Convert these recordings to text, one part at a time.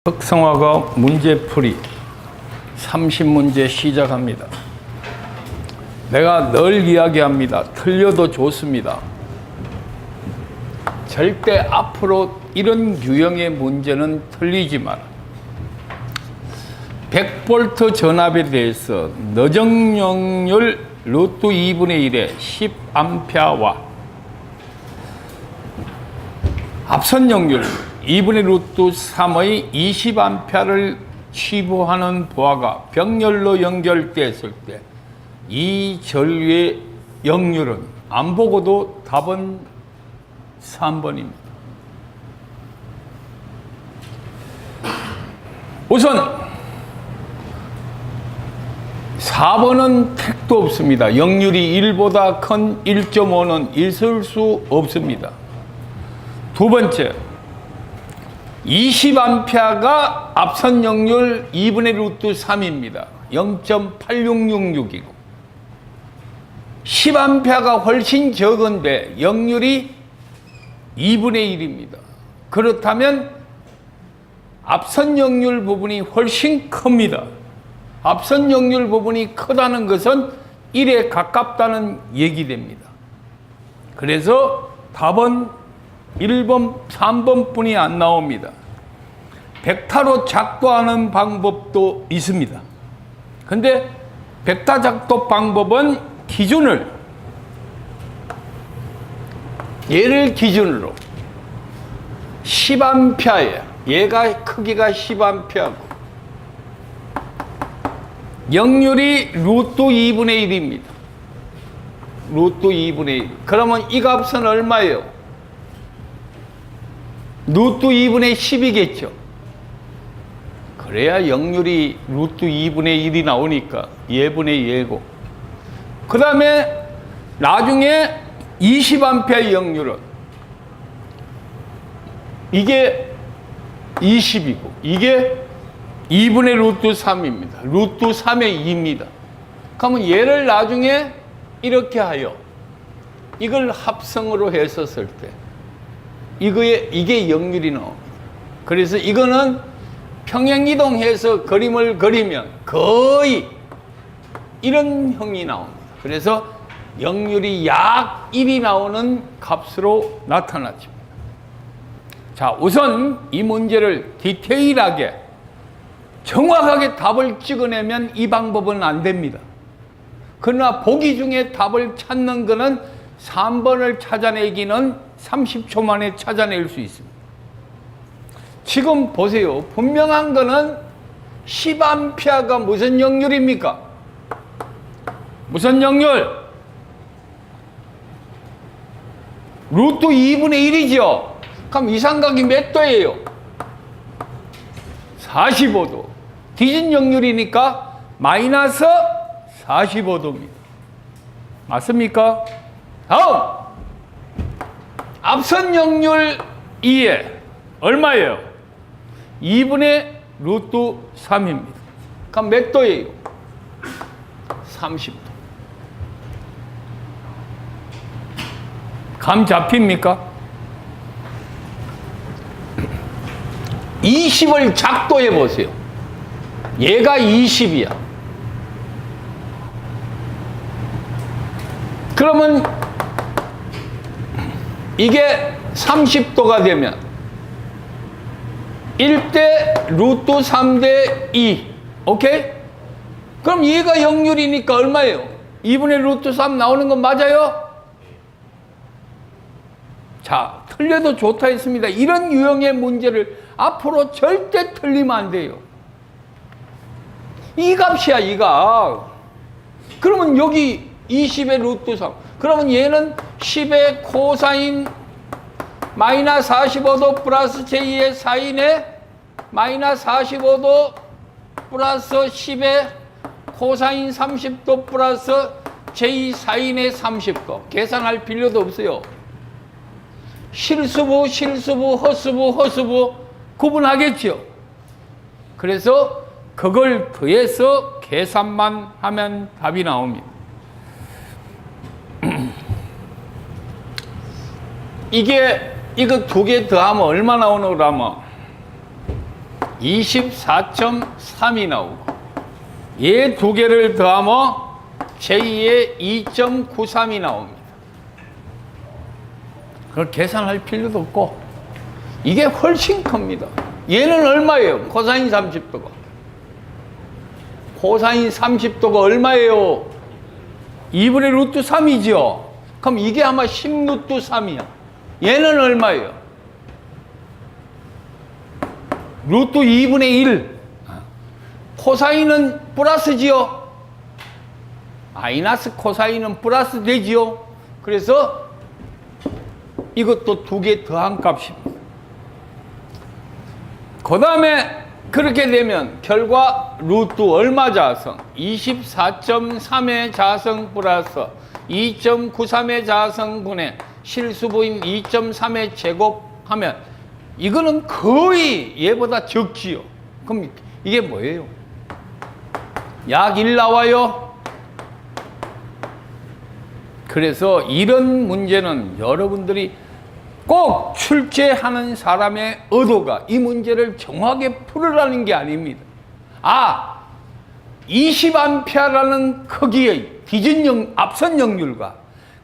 특성화가 문제풀이 30문제 시작합니다. 내가 늘 이야기합니다. 틀려도 좋습니다. 절대 앞으로 이런 유형의 문제는 틀리지 마라. 100V 전압에 대해서 너정용률 루트 2분의 1의 10A와 앞선 용률 2분의 루트 3의 20A를 취보하는 보아가 병렬로 연결됐을 때 이 전류의 역률은 안 보고도 답은 3번입니다. 우선 4번은 택도 없습니다. 역률이 1보다 큰 1.5는 있을 수 없습니다. 두 번째, 20A가 앞선 역률 2분의 루트 3입니다. 0.8666이고 10A가 훨씬 적은데 역률이 2분의 1입니다. 그렇다면 앞선 역률 부분이 훨씬 큽니다. 앞선 역률 부분이 크다는 것은 1에 가깝다는 얘기됩니다. 그래서 답은 1번, 3번 뿐이 안 나옵니다. 벡터로 작도하는 방법도 있습니다. 근데 벡터 작도 방법은 기준을 얘를 기준으로 10A예요. 얘가 크기가 10A고 역률이 루트 2분의 1입니다. 루트 2분의 1. 그러면 이 값은 얼마예요? 루트 2분의 10이겠죠. 그래야 역률이 루트 2분의 1이 나오니까 예분의 예고. 그 다음에 나중에 20A의 역률은 이게 20이고 이게 2분의 루트 3입니다. 루트 3의 2입니다. 그러면 얘를 나중에 이렇게 하여 이걸 합성으로 했었을 때 이게 역률이 나옵니다. 그래서 이거는 평행이동해서 그림을 그리면 거의 이런 형이 나옵니다. 그래서 역률이 약 1이 나오는 값으로 나타났습니다. 자, 우선 이 문제를 디테일하게 정확하게 답을 찍어내면 이 방법은 안 됩니다. 그러나 보기 중에 답을 찾는 것은 3번을 찾아내기는 30초 만에 찾아낼 수 있습니다. 지금 보세요. 분명한 거는 10A가 무슨 역률입니까? 무슨 역률? 루트 2분의 1이죠. 그럼 이 삼각이 몇 도예요? 45도. 뒤진 역률이니까 마이너스 45도입니다. 맞습니까? 다음! 앞선 역률 2에 얼마예요? 2분의 루트 3입니다. 그럼 몇 도예요? 30도. 감 잡힙니까? 20을 작도해 보세요. 얘가 20이야. 그러면 이게 30도가 되면 1대 루트 3대 2. 오케이? 그럼 얘가 역률이니까 얼마예요? 2분의 루트 3 나오는 건 맞아요? 자, 틀려도 좋다 했습니다. 이런 유형의 문제를 앞으로 절대 틀리면 안 돼요. 이 값이야, 이 값. 그러면 여기 20의 루트 3. 그러면 얘는 10의 코사인 마이너스 45도 플러스 j2의 사인에 마이너스 45도 플러스 10의 코사인 30도 플러스 j 사인의 30도. 계산할 필요도 없어요. 실수부, 허수부 구분하겠죠. 그래서 그걸 더해서 계산만 하면 답이 나옵니다. 이거 두 개 더하면 얼마 나오노 그러면 24.3이 나오고 얘 두 개를 더하면 제2의 2.93이 나옵니다. 그걸 계산할 필요도 없고 이게 훨씬 큽니다. 얘는 얼마예요? 코사인 30도가. 코사인 30도가 얼마예요? 2분의 루트 3이죠. 그럼 이게 아마 10 루트 3이야. 얘는 얼마예요? 루트 2분의 1. 코사인은 플러스지요. 마이너스 코사인은 플러스 되지요. 그래서 이것도 두 개 더한 값입니다. 그 다음에 그렇게 되면 결과 루트 얼마 자성? 24.3의 자성 플러스 2.93의 자성분의 실수부인 2.3의 제곱하면 이거는 거의 얘보다 적지요. 그럼 이게 뭐예요? 약 1 나와요. 그래서 이런 문제는 여러분들이 꼭 출제하는 사람의 의도가 이 문제를 정확하게 풀으라는 게 아닙니다. 20A라는 크기의 앞선 역률과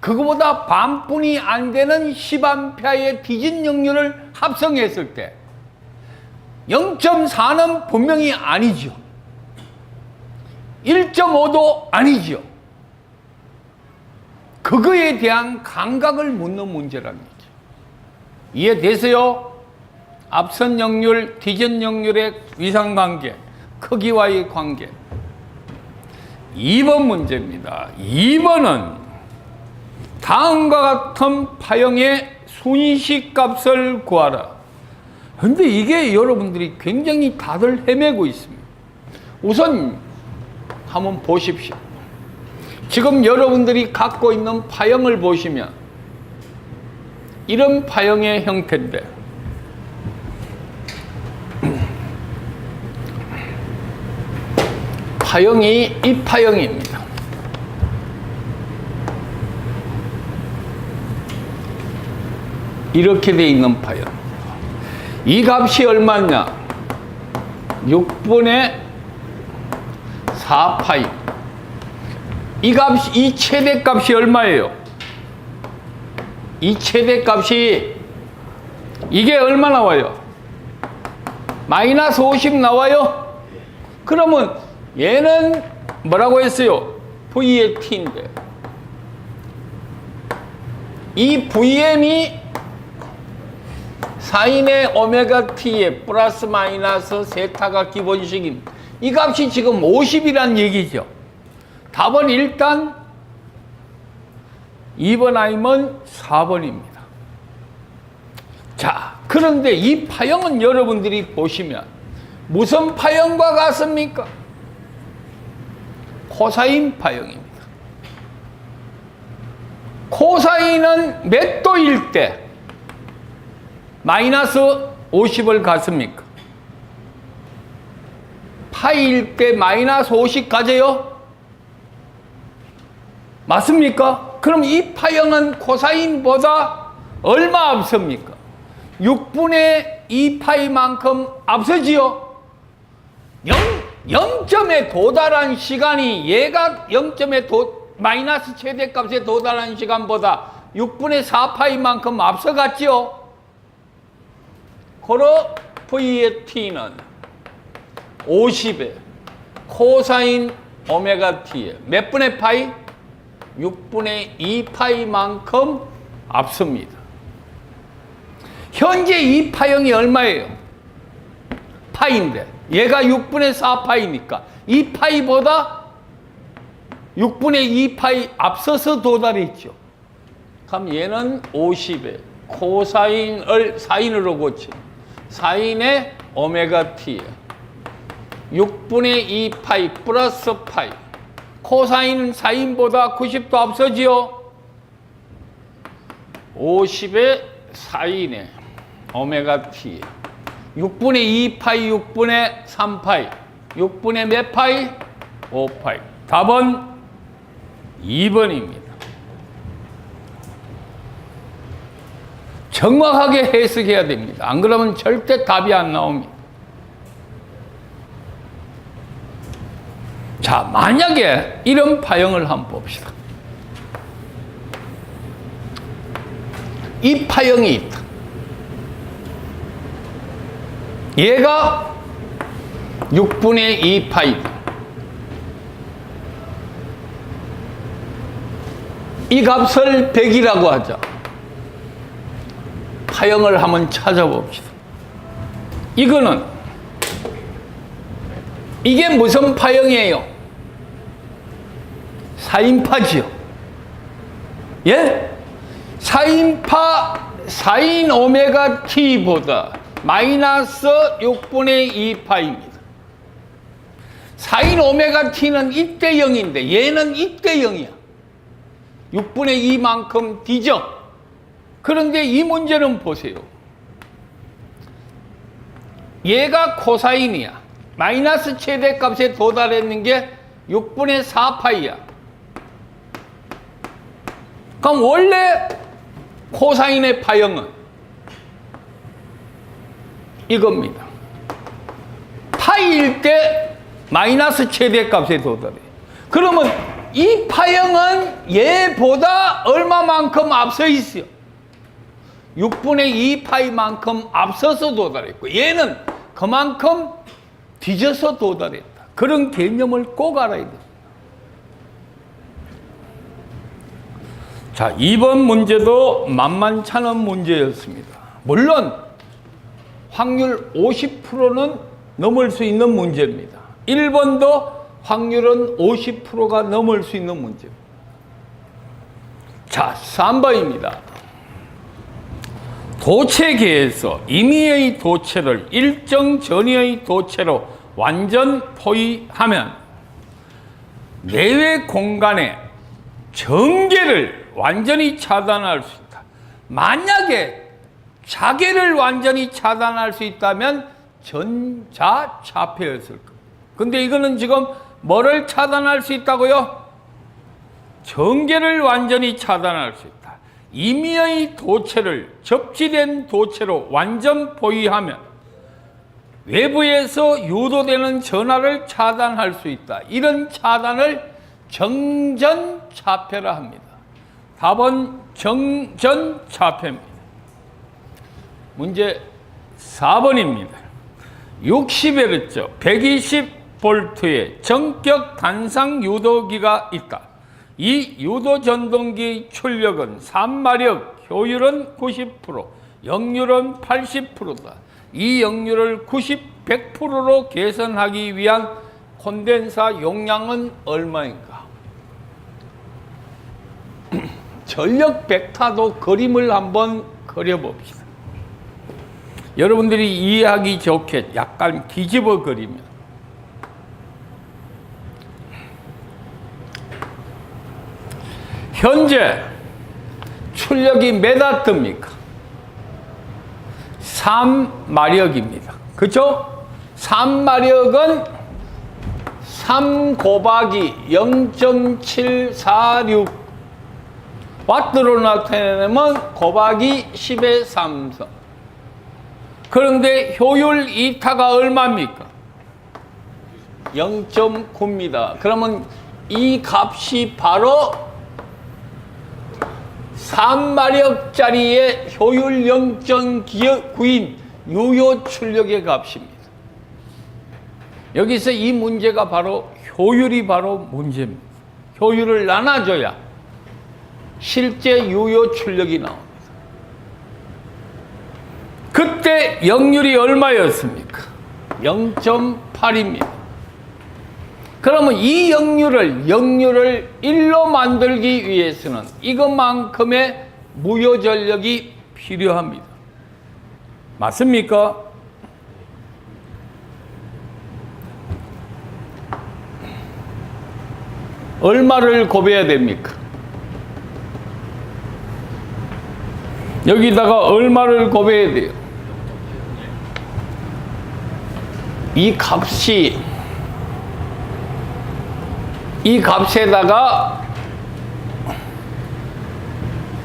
그거보다 반뿐이 안 되는 10A의 디진 역률을 합성했을 때 0.4는 분명히 아니죠. 1.5도 아니죠. 그거에 대한 감각을 묻는 문제라는 거죠. 이해되세요? 앞선 역률, 뒤전 역률의 위상관계, 크기와의 관계. 2번 문제입니다. 2번은 다음과 같은 파형의 순식값을 구하라. 근데 이게 여러분들이 굉장히 다들 헤매고 있습니다. 우선 한번 보십시오. 지금 여러분들이 갖고 있는 파형을 보시면 이런 파형의 형태인데 파형이 이 파형입니다. 이렇게 돼 있는 파형. 이 값이 얼마냐? 6분의 4파이. 이 최대값이 얼마예요? 이 최대값이 이게 얼마 나와요? 마이너스 50 나와요? 그러면 얘는 뭐라고 했어요? V의 T인데 이 VM이 사인의 오메가 T의 플러스 마이너스 세타가 기본식입니다. 이 값이 지금 50이란 얘기죠. 답은 일단 2번 아니면 4번입니다. 자, 그런데 이 파형은 여러분들이 보시면 무슨 파형과 같습니까? 코사인 파형입니다. 코사인은 몇 도일 때 마이너스 50을 갖습니까? 파이일 때 마이너스 50 가져요? 맞습니까? 그럼 이 파형은 코사인보다 얼마 앞섭니까? 6분의 2파이만큼 앞서지요? 0점에 도달한 시간이 얘가 0점에 마이너스 최대값에 도달한 시간보다 6분의 4파이만큼 앞서갔지요? 그러 V의 T는 50에 코사인 오메가 T에 몇 분의 파이? 6분의 2파이만큼 앞섭니다. 현재 이 파형이 얼마예요? 파인데 얘가 6분의 4파이니까 2파이보다 6분의 2파이 앞서서 도달했죠. 그럼 얘는 50에 코사인을 사인으로 고치 사인의 오메가 T에 6분의 2파이 플러스 파이 코사인 사인보다 90도 앞서지요. 50의 사인의 오메가 T 6분의 2파이 6분의 3파이 6분의 몇 파이? 5파이. 답은 2번입니다. 정확하게 해석해야 됩니다. 안 그러면 절대 답이 안 나옵니다. 자, 만약에 이런 파형을 한번 봅시다. 이 파형이 있다. 얘가 6분의 2 파이다. 이 값을 100이라고 하자. 파형을 한번 찾아봅시다. 이게 무슨 파형이에요? 사인파지요. 예? 사인파, 사인 오메가 t보다 마이너스 6분의 2 파입니다. 사인 오메가 t는 이때 0인데 얘는 이때 0이야. 6분의 2만큼 뒤져. 그런데 이 문제는 보세요. 얘가 코사인이야. 마이너스 최대값에 도달했는 게 6분의 4파이야. 그럼 원래 코사인의 파형은 이겁니다. 파이일 때 마이너스 최대값에 도달해. 그러면 이 파형은 얘보다 얼마만큼 앞서 있어요? 6분의 2파이만큼 앞서서 도달했고 얘는 그만큼 뒤져서 도달했다. 그런 개념을 꼭 알아야 됩니다. 자, 2번 문제도 만만찮은 문제였습니다. 물론 확률 50%는 넘을 수 있는 문제입니다. 1번도 확률은 50%가 넘을 수 있는 문제입니다. 자, 3번입니다. 도체계에서 임의의 도체를 일정 전위의 도체로 완전 포위하면 내외 공간에 전개를 완전히 차단할 수 있다. 만약에 자개를 완전히 차단할 수 있다면 전자차폐였을 겁니다. 근데 이거는 지금 뭐를 차단할 수 있다고요? 전개를 완전히 차단할 수 있다. 임의의 도체를 접지된 도체로 완전 포위하면 외부에서 유도되는 전하를 차단할 수 있다. 이런 차단을 정전차폐라 합니다. 답은 정전차폐입니다. 문제 4번입니다. 60Hz 120V의 전격 단상 유도기가 있다. 이 유도 전동기 출력은 3마력, 효율은 90%, 역률은 80%다. 이 역률을 100%로 개선하기 위한 콘덴사 용량은 얼마인가? 전력 벡터도 그림을 한번 그려봅시다. 여러분들이 이해하기 좋게 약간 뒤집어 그리면 현재 출력이 몇 와트입니까? 3마력입니다. 그렇죠? 3마력은 3 곱하기 0.746 와트로 나타내면 곱하기 10의 3성. 그런데 효율 2타가 얼마입니까? 0.9입니다. 그러면 이 값이 바로 3마력짜리의 효율 0.9인 유효 출력의 값입니다. 여기서 이 문제가 바로 효율이 바로 문제입니다. 효율을 나눠줘야 실제 유효 출력이 나옵니다. 그때 역률이 얼마였습니까? 0.8입니다. 그러면 이 역률을 1로 만들기 위해서는 이것만큼의 무효 전력이 필요합니다. 맞습니까? 얼마를 곱해야 됩니까? 여기다가 얼마를 곱해야 돼요? 이 값에다가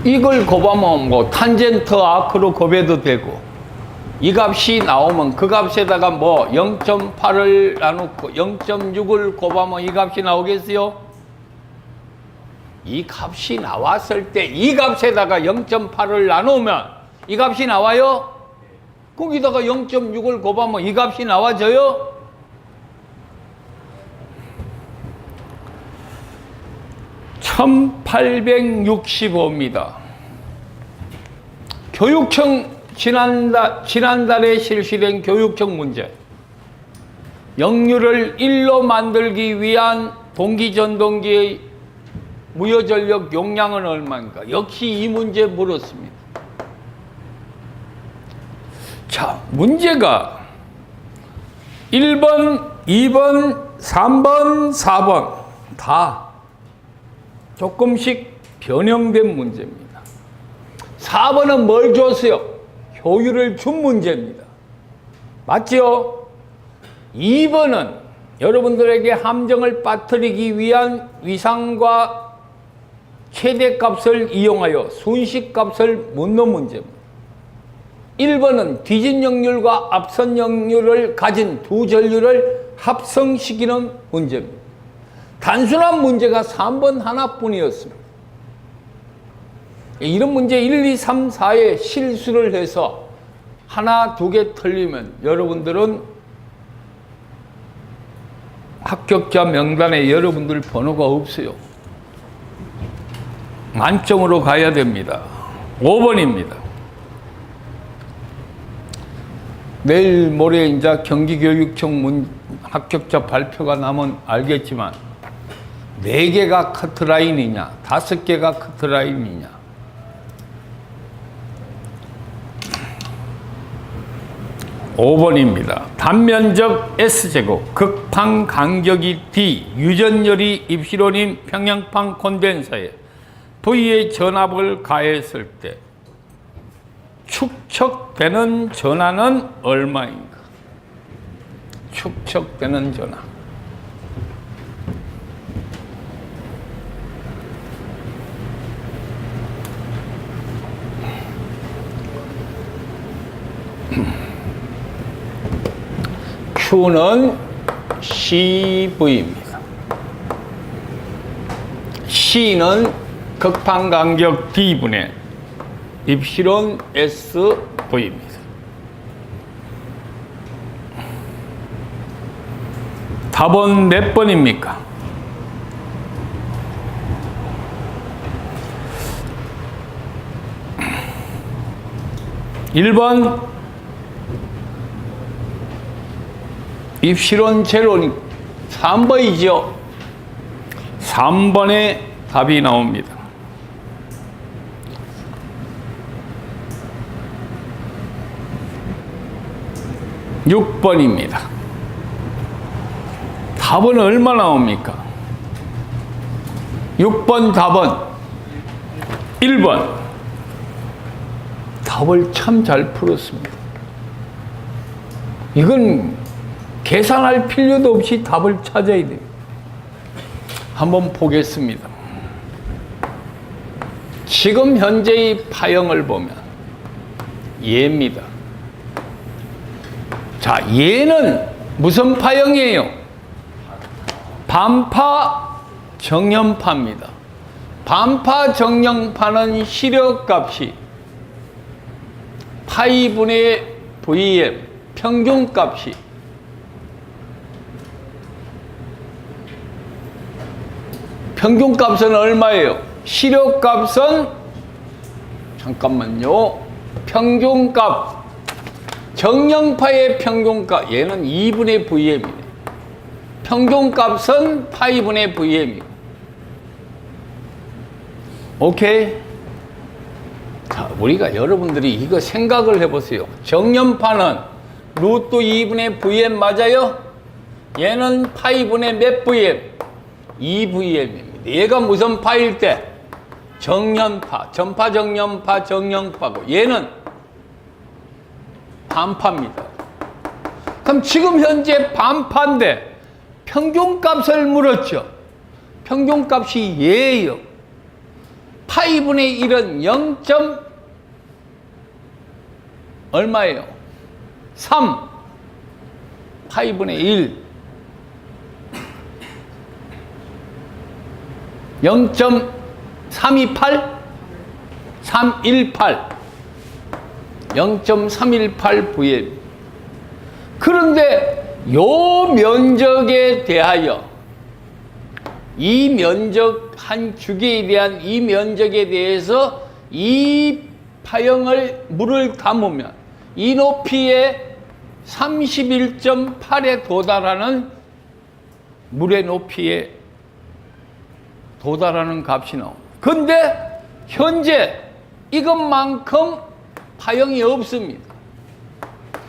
이걸 곱하면 뭐 탄젠트 아크로 곱해도 되고 이 값이 나오면 그 값에다가 뭐 0.8을 나누고 0.6을 곱하면 이 값이 나오겠어요? 이 값이 나왔을 때 이 값에다가 0.8을 나누면 이 값이 나와요? 거기다가 0.6을 곱하면 이 값이 나와져요? (1865입니다) 교육청 지난달에 실시된 교육청 문제. 역류를 1로 만들기 위한 동기전동기의 무효전력 용량은 얼마인가? 역시 이 문제 물었습니다. 자, 문제가 1번, 2번, 3번, 4번 다 조금씩 변형된 문제입니다. 4번은 뭘 줬어요? 효율을 준 문제입니다. 맞죠? 2번은 여러분들에게 함정을 빠뜨리기 위한 위상과 최대값을 이용하여 순식값을 묻는 문제입니다. 1번은 뒤진 역률과 앞선 역률을 가진 두 전류를 합성시키는 문제입니다. 단순한 문제가 3번 하나뿐이었습니다. 이런 문제 1, 2, 3, 4에 실수를 해서 하나, 두 개 틀리면 여러분들은 합격자 명단에 여러분들 번호가 없어요. 만점으로 가야 됩니다. 5번입니다. 내일 모레 이제 경기교육청 합격자 발표가 나면 알겠지만 4개가 커트라인이냐 5개가 커트라인이냐. (5번입니다) 단면적 S제곱, 극판 간격이 D, 유전열이 입시론인 평형판 콘덴서에 V의 전압을 가했을 때 축적되는 전하는 얼마인가? 축적되는 전하. Q는 CV입니다. C는 극판간격 D분의 입시론 SV입니다. 답은 몇 번입니까? 1번 입시론 제로니 3번이죠. 3번에 답이 나옵니다. 6번입니다. 답은 얼마 나옵니까? 6번 답은 1번. 답을 참 잘 풀었습니다. 이건 계산할 필요도 없이 답을 찾아야 돼요. 한번 보겠습니다. 지금 현재의 파형을 보면 얘입니다. 자, 얘는 무슨 파형이에요? 반파 정연파입니다. 반파 정연파는 시력값이 파이분의 Vm 평균값이 평균값은 얼마예요? 시력값은 잠깐만요. 평균값 정연파의 평균값 얘는 2분의 Vm이네. 평균값은 파이분의 Vm이고. 오케이? 자, 우리가 여러분들이 이거 생각을 해보세요. 정연파는 루트 2분의 Vm 맞아요? 얘는 파이분의 몇 Vm? 2Vm입니다. 얘가 무슨 파일 때? 정연파, 전파, 정연파, 정연파고 얘는 반파입니다. 그럼 지금 현재 반파인데 평균값을 물었죠. 평균값이 얘예요. 파이분의 1은 0. 얼마예요? 3 파이분의 1 0.328 318 0.318Vm. 그런데 요 면적에 대하여 이 면적 한 주기에 대한 이 면적에 대해서 이 파형을 물을 담으면 이 높이에 31.8에 도달하는 물의 높이에 도달하는 값이 나옵니다. 근데 현재 이것만큼 파형이 없습니다.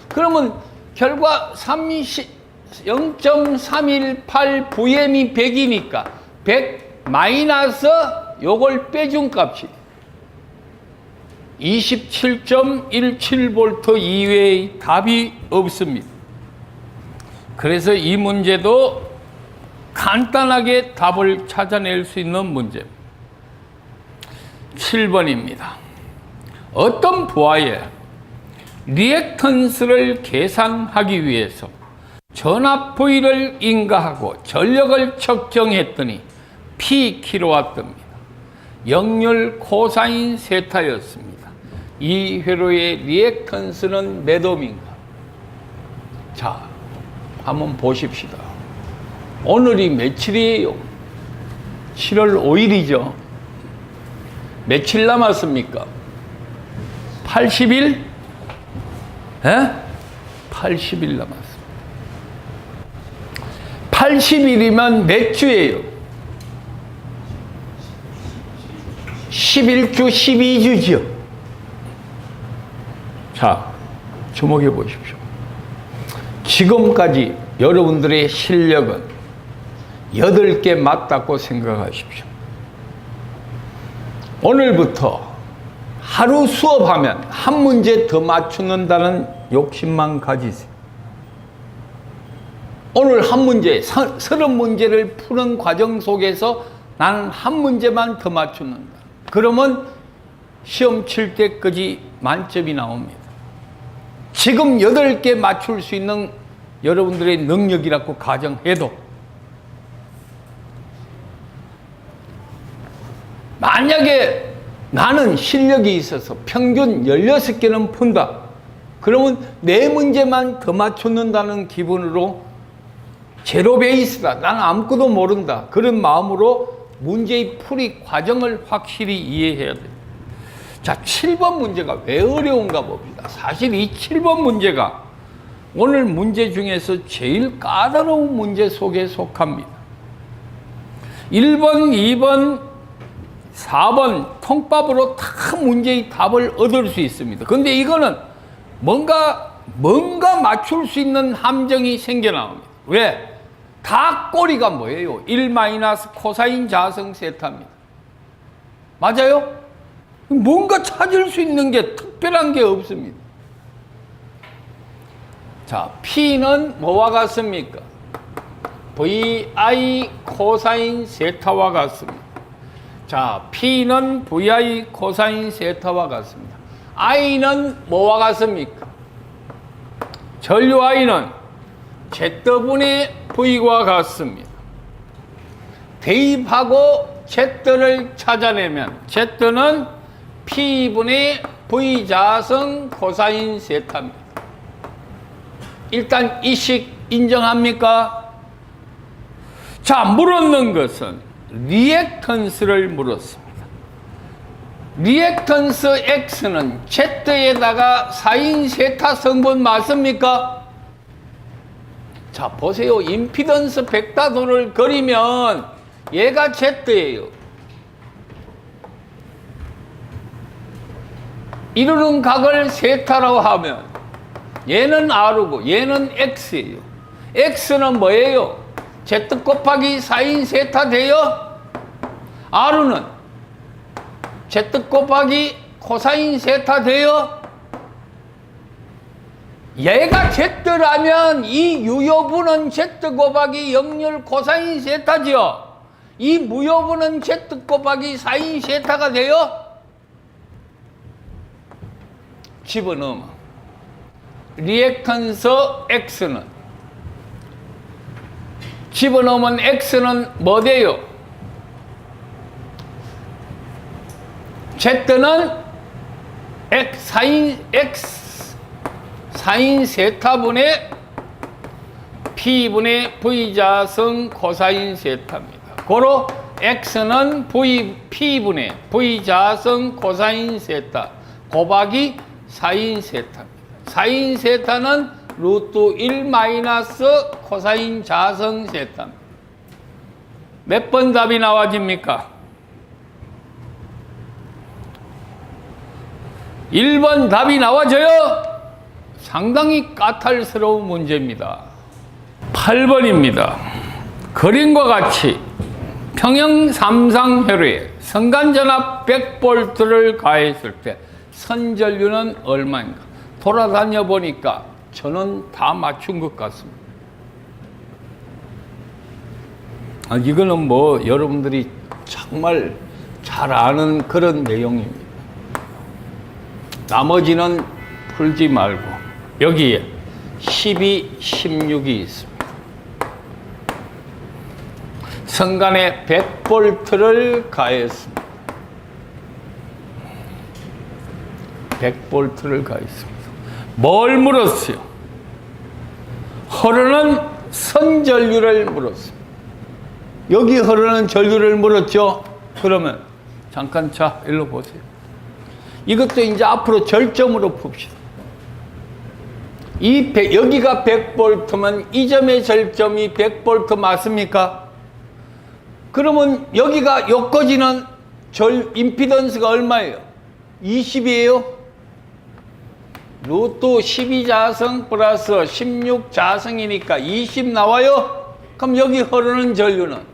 그러면 결과 0.318Vm이 100이니까 100 마이너스 요걸 빼준 값이 27.17V 이외의 답이 없습니다. 그래서 이 문제도 간단하게 답을 찾아낼 수 있는 문제입니다. 7번입니다. 어떤 부하에 리액턴스를 계산하기 위해서 전압 V를 인가하고 전력을 측정했더니 P킬로와트입니다. 역률 코사인 세타였습니다. 이 회로의 리액턴스는 몇 옴인가? 자, 한번 보십시다. 오늘이 며칠이에요? 7월 5일이죠. 며칠 남았습니까? 80일? 80일 남았습니다. 80일이면 몇 주예요? 11주, 12주죠. 자, 주목해 보십시오. 지금까지 여러분들의 실력은 8개 맞다고 생각하십시오. 오늘부터 하루 수업하면 한 문제 더 맞추는다는 욕심만 가지세요. 오늘 한 문제, 30문제를 푸는 과정 속에서 나는 한 문제만 더 맞추는다. 그러면 시험 칠 때까지 만점이 나옵니다. 지금 8개 맞출 수 있는 여러분들의 능력이라고 가정해도 만약에 나는 실력이 있어서 평균 16개는 푼다. 그러면 4문제만 더 맞췄는다는 기분으로 제로 베이스다. 나는 아무것도 모른다. 그런 마음으로 문제의 풀이 과정을 확실히 이해해야 돼요. 자, 7번 문제가 왜 어려운가 봅니다. 사실 이 7번 문제가 오늘 문제 중에서 제일 까다로운 문제 속에 속합니다. 1번, 2번, 4번 통밥으로 다 문제의 답을 얻을 수 있습니다. 근데 이거는 뭔가 맞출 수 있는 함정이 생겨나옵니다. 왜? 다 꼬리가 뭐예요? 1 마이너스 코사인 자성 세타입니다. 맞아요? 뭔가 찾을 수 있는 게 특별한 게 없습니다. 자, P는 뭐와 같습니까? VI 코사인 세타와 같습니다. 자, P는 VI 코사인 세타와 같습니다. I는 뭐와 같습니까? 전류 I는 Z분의 V와 같습니다. 대입하고 Z를 찾아내면 Z는 P분의 V 자성 코사인 세타입니다. 일단 이 식 인정합니까? 자, 물었는 것은 리액턴스를 물었습니다. 리액턴스 X는 Z에다가 사인 세타 성분 맞습니까? 자, 보세요. 임피던스 벡터도를 그리면 얘가 Z예요. 이루는 각을 세타라고 하면 얘는 R고 얘는 X예요. X는 뭐예요? Z 곱하기 사인 세타 돼요? R는 Z 곱하기 코사인 세타 돼요? 얘가 Z라면 이 유효분은 Z 곱하기 역률 코사인 세타죠. 이 무효분은 Z 곱하기 사인 세타가 돼요? 집어넣으면 리액턴스 X는 집어넣으면 X는 뭐 돼요? Z는 사인 세타분의 P분의 V자승 코사인 세타입니다. 고로 X는 P분의 V자승 코사인 세타 곱하기 사인 세타입니다. 사인 세타는 루트 1 마이너스 코사인 자승 세타입니다. 몇 번 답이 나와집니까? 1번 답이 나와져요? 상당히 까탈스러운 문제입니다. 8번입니다. 그림과 같이 평형 삼상회로에 선간전압 100V를 가했을 때 선전류는 얼마인가? 돌아다녀 보니까 저는 다 맞춘 것 같습니다. 이거는 뭐 여러분들이 정말 잘 아는 그런 내용입니다. 나머지는 풀지 말고 여기에 12, 16이 있습니다. 선간에 100V를 가했습니다. 100V를 가했습니다. 뭘 물었어요? 흐르는 선전류를 물었습니다. 여기 흐르는 전류를 물었죠? 그러면 잠깐 자 일로 보세요. 이것도 이제 앞으로 절점으로 풉시다. 여기가 100V면 이 점의 절점이 100V 맞습니까? 그러면 여기가 여기까지는 임피던스가 얼마예요? 20이에요? 루트 12자승 플러스 16자승이니까 20 나와요? 그럼 여기 흐르는 전류는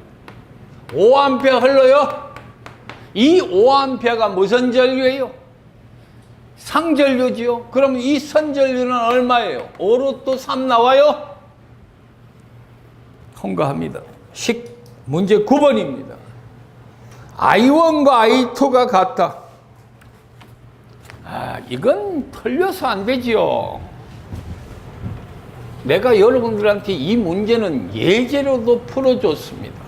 5A 흘러요? 이 5A가 무슨 전류예요? 상전류지요? 그럼 이 선전류는 얼마예요? 5루트 3 나와요? 통과합니다. 문제 9번입니다. I1과 I2가 같다. 이건 틀려서 안 되지요. 내가 여러분들한테 이 문제는 예제로도 풀어줬습니다.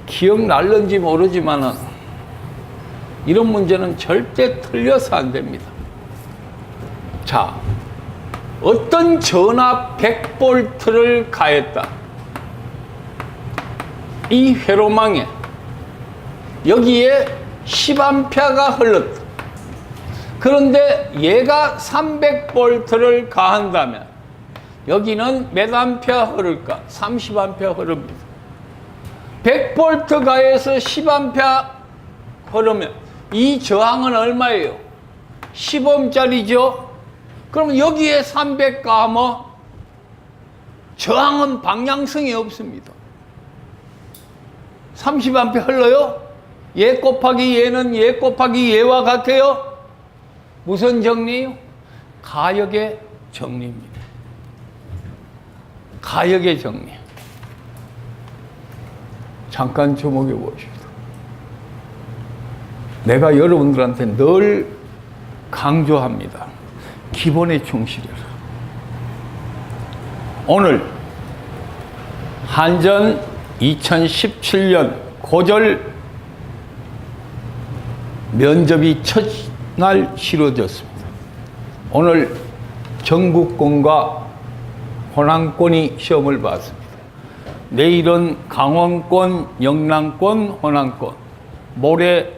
기억날는지 모르지만은 이런 문제는 절대 틀려서 안 됩니다. 자, 어떤 전압 100V를 가했다. 이 회로망에 여기에 10A가 흘렀다. 그런데 얘가 300V를 가한다면 여기는 몇 암페어 흐를까? 30A 흐릅니다. 100V 가해서 10A 흐르면 이 저항은 얼마예요? 10ohm짜리죠? 그럼 여기에 300 가하면 저항은 방향성이 없습니다. 30A 흘러요? 얘 곱하기 얘는 얘 곱하기 얘와 같아요? 무슨 정리예요? 가역의 정리입니다. 가역의 정리. 잠깐 주목해 보십시오. 내가 여러분들한테 늘 강조합니다. 기본에 충실해라. 오늘 한전 2017년 고졸 면접이 첫날 치러졌습니다. 오늘 전국권과 호남권이 시험을 봤습니다. 내일은 강원권, 영남권, 호남권, 모레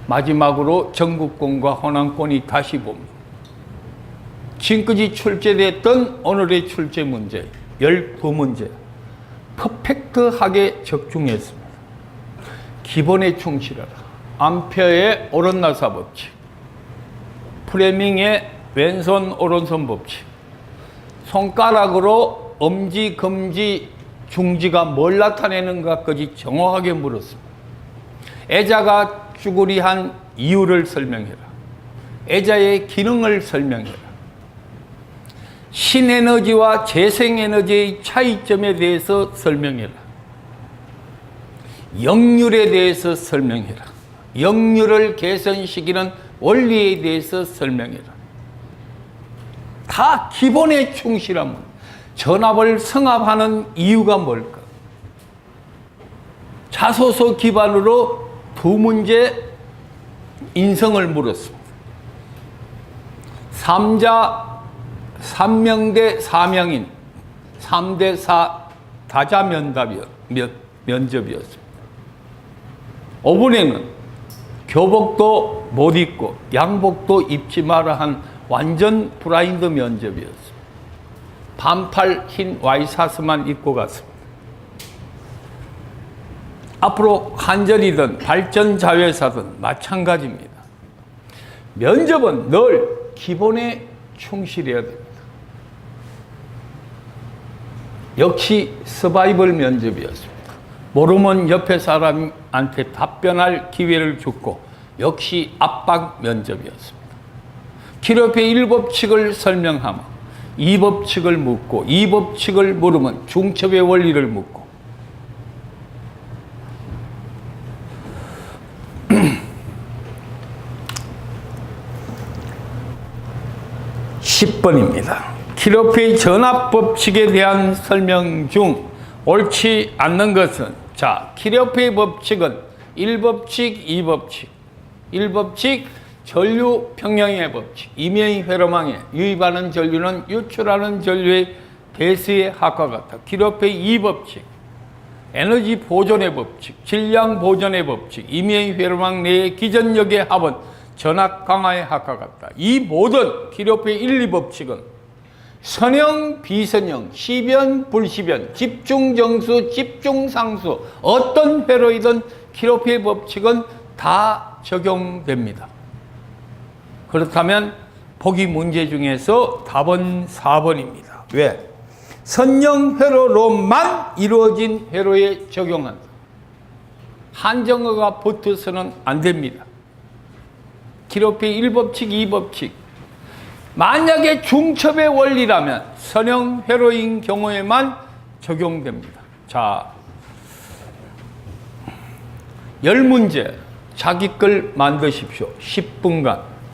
마지막으로 전국권과 호남권이 다시 봅니다. 지금까지 출제됐던 오늘의 출제 문제 12문제 퍼펙트하게 적중했습니다. 기본에 충실하라. 암페어의 오른나사 법칙, 프레밍의 왼손 오른손 법칙, 손가락으로 엄지, 검지, 중지가 뭘 나타내는가까지 정확하게 물었습니다. 애자가 쭈구리한 이유를 설명해라. 애자의 기능을 설명해라. 신에너지와 재생에너지의 차이점에 대해서 설명해라. 역률에 대해서 설명해라. 역률을 개선시키는 원리에 대해서 설명해라. 다 기본에 충실하면 전압을 성합하는 이유가 뭘까? 자소서 기반으로 두 문제 인성을 물었습니다. 삼자, 삼명대 사명인, 3대 4 다자 면접이었습니다. 5번에는 교복도 못 입고 양복도 입지 마라 한 완전 블라인드 면접이었습니다. 반팔 흰 와이셔츠만 입고 갔습니다. 앞으로 한전이든 발전자회사든 마찬가지입니다. 면접은 늘 기본에 충실해야 됩니다. 역시 서바이벌 면접이었습니다. 모르면 옆에 사람한테 답변할 기회를 주고 역시 압박 면접이었습니다. 기록의 1법칙을 설명하며 2법칙을 묻고 2법칙을 물으면 중첩의 원리를 묻고 10번입니다. 키로페의 전압법칙에 대한 설명 중 옳지 않는 것은 자, 키로페의 법칙은 1법칙, 2법칙 1법칙 전류 평형의 법칙 임의 회로망에 유입하는 전류는 유출하는 전류의 배수의 합과 같다. 키로페의 2법칙 에너지 보존의 법칙 질량 보존의 법칙 임의 회로망 내의 기전력의 합은 전압 강화의 합과 같다. 이 모든 키로페의 1, 2법칙은 선형, 비선형, 시변, 불시변, 집중정수, 집중상수 어떤 회로이든 키로페의 법칙은 다 적용됩니다. 그렇다면 보기 문제 중에서 답은 4번입니다. 왜? 선형 회로로만 이루어진 회로에 적용한다. 한정어가 붙어서는 안 됩니다. 키로페의 1법칙, 2법칙 만약에 중첩의 원리라면 선형 회로인 경우에만 적용됩니다. 자, 10문제 자기 걸 만드십시오. 10분간.